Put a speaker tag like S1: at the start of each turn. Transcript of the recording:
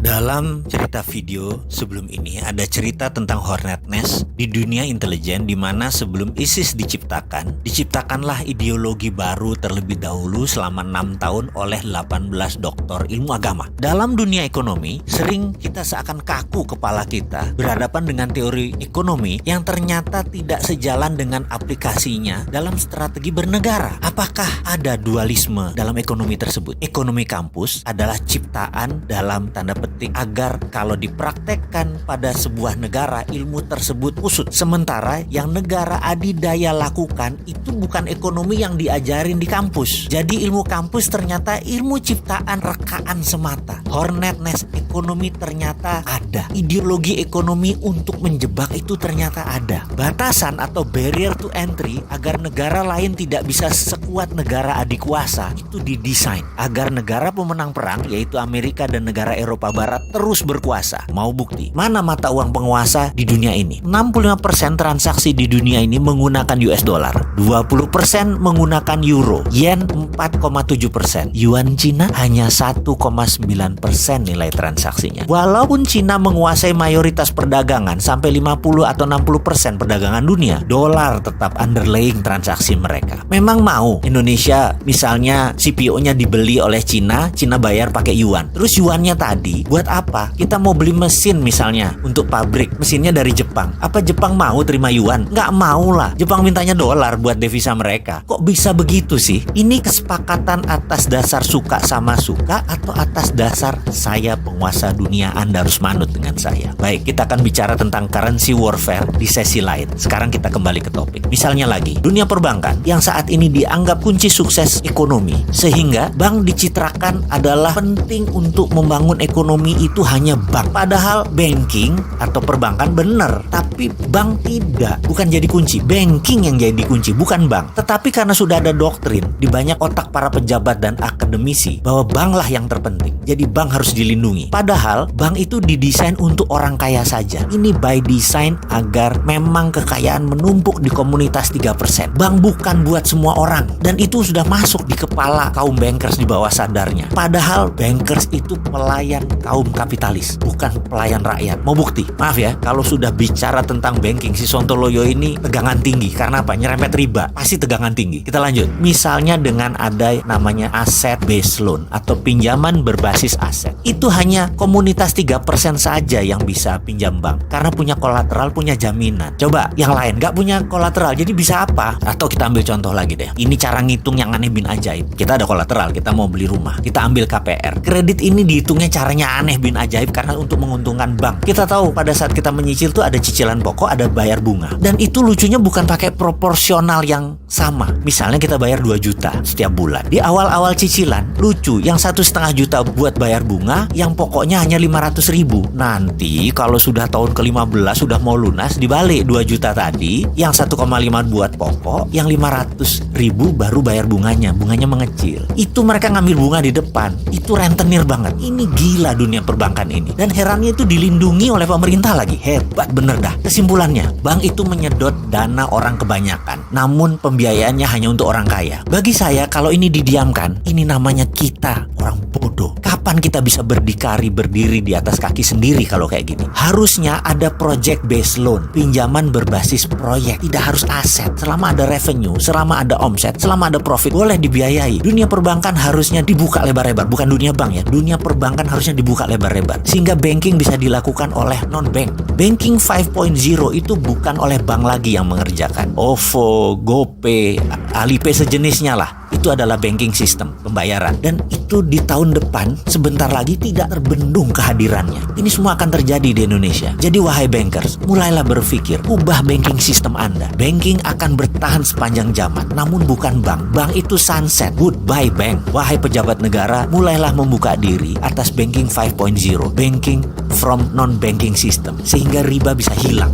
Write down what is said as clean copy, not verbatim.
S1: Dalam cerita video sebelum ini ada cerita tentang Hornet Nest di dunia intelijen, di mana sebelum ISIS diciptakanlah ideologi baru terlebih dahulu selama 6 tahun oleh 18 doktor ilmu agama. Dalam dunia ekonomi, sering kita seakan kaku kepala kita berhadapan dengan teori ekonomi yang ternyata tidak sejalan dengan aplikasinya dalam strategi bernegara. Apakah ada dualisme dalam ekonomi tersebut? Ekonomi kampus adalah ciptaan dalam tanda petik agar kalau dipraktekkan pada sebuah negara ilmu tersebut usut. Sementara yang negara adidaya lakukan itu bukan ekonomi yang diajarin di kampus. Jadi ilmu kampus ternyata ilmu ciptaan rekaan semata. Hornet Nest ekonomi ternyata ada. Ideologi ekonomi untuk menjebak itu ternyata ada. Batasan atau barrier to entry agar negara lain tidak bisa sekuat negara adik kuasa itu didesain agar negara pemenang perang yaitu Amerika dan negara Eropa Barat terus berkuasa. Mau bukti? Mana mata uang penguasa di dunia ini? 65% transaksi di dunia ini menggunakan US dollar, 20% menggunakan euro, yen 4,7%, yuan Cina hanya 1,9% nilai transaksinya. Walaupun Cina menguasai mayoritas perdagangan sampai 50 atau 60% perdagangan dunia, dolar tetap underlying transaksi mereka. Memang mau Indonesia misalnya CPO-nya dibeli oleh Cina bayar pakai yuan. Terus yuannya tadi buat apa? Kita mau beli mesin misalnya untuk pabrik, mesinnya dari Jepang. Apa Jepang mau terima yuan? Nggak mau lah. Jepang mintanya dolar buat devisa mereka. Kok bisa begitu sih? Ini kesepakatan atas dasar suka sama suka atau atas dasar saya penguasa dunia, Anda harus manut dengan saya. Baik, kita akan bicara tentang currency warfare di sesi lain. Sekarang kita kembali ke topik. Misalnya lagi, dunia perbankan yang saat ini dianggap kunci sukses ekonomi, sehingga bank dicitrakan adalah penting untuk membangun ekonomi itu hanya bank. Padahal banking atau perbankan benar, tapi bank tidak. Bukan jadi kunci, banking yang jadi kunci, bukan bank. Tetapi karena sudah ada doktrin di banyak otak para pejabat dan akademisi bahwa banklah yang terpenting, jadi bank harus dilindungi. Padahal bank itu didesain untuk orang kaya saja. Ini by design agar memang kekayaan menumpuk di komunitas 3%. Bank bukan buat semua orang, dan itu sudah masuk di kepala kaum bankers di bawah sadarnya. Padahal bankers itu pelayan kaum kapitalis, bukan pelayan rakyat. Mau bukti? Maaf ya, kalau sudah bicara tentang banking, si Sontoloyo ini tegangan tinggi. Karena apa? Nyerempet riba, pasti tegangan tinggi. Kita lanjut. Misalnya dengan ada namanya asset based loan atau pinjaman berbasis aset. Itu hanya komunitas 3% saja yang bisa pinjam bank karena punya kolateral, punya jaminan. Coba yang lain nggak punya kolateral, jadi bisa apa? Atau kita ambil contoh lagi deh. Ini cara ngitung yang aneh bin ajaib. Kita ada kolateral, kita mau beli rumah, kita ambil KPR. Kredit ini dihitungnya caranya aneh bin ajaib karena untuk menguntungkan bank. Kita tahu pada saat kita menyicil tuh ada cicilan pokok, ada bayar bunga. Dan itu lucunya bukan pakai proporsional yang sama. Misalnya kita bayar 2 juta setiap bulan. Di awal-awal cicilan, lucu, yang 1,5 juta buat bayar bunga, yang pokoknya hanya 500 ribu. Nanti kalau sudah tahun ke-15 sudah mau lunas, dibalik 2 juta tadi, yang 1,5 buat pokok, yang 500 ribu baru bayar bunganya. Bunganya mengecil. Itu mereka ngambil bunga di depan. Itu rentenir banget. Ini gila dunia perbankan ini. Dan herannya itu dilindungi oleh pemerintah lagi. Hebat bener dah. Kesimpulannya, bank itu menyedot dana orang kebanyakan. Namun pembiayaannya hanya untuk orang kaya. Bagi saya, kalau ini didiamkan, ini namanya kita orang bodoh. Kapan kita bisa berdiri di atas kaki sendiri kalau kayak gini? Harusnya ada project based loan, pinjaman berbasis proyek. Tidak harus aset. Selama ada revenue, selama ada omset, selama ada profit, boleh dibiayai. Dunia perbankan harusnya dibuka lebar-lebar. Bukan dunia bank ya. Dunia perbankan harusnya dibuka lebar-lebar. Sehingga banking bisa dilakukan oleh non-bank. Banking 5.0 itu bukan oleh bank lagi yang mengerjakan. OVO, GoPay, Alipay sejenisnya lah. Itu adalah banking system pembayaran. Dan itu di tahun depan sebentar lagi tidak terbendung kehadirannya. Ini semua akan terjadi di Indonesia. Jadi wahai bankers, mulailah berpikir, ubah banking system Anda. Banking akan bertahan sepanjang zaman, namun bukan bank. Bank itu sunset. Goodbye bank. Wahai pejabat negara, mulailah membuka diri atas banking 5.0. Banking from non-banking system. Sehingga riba bisa hilang.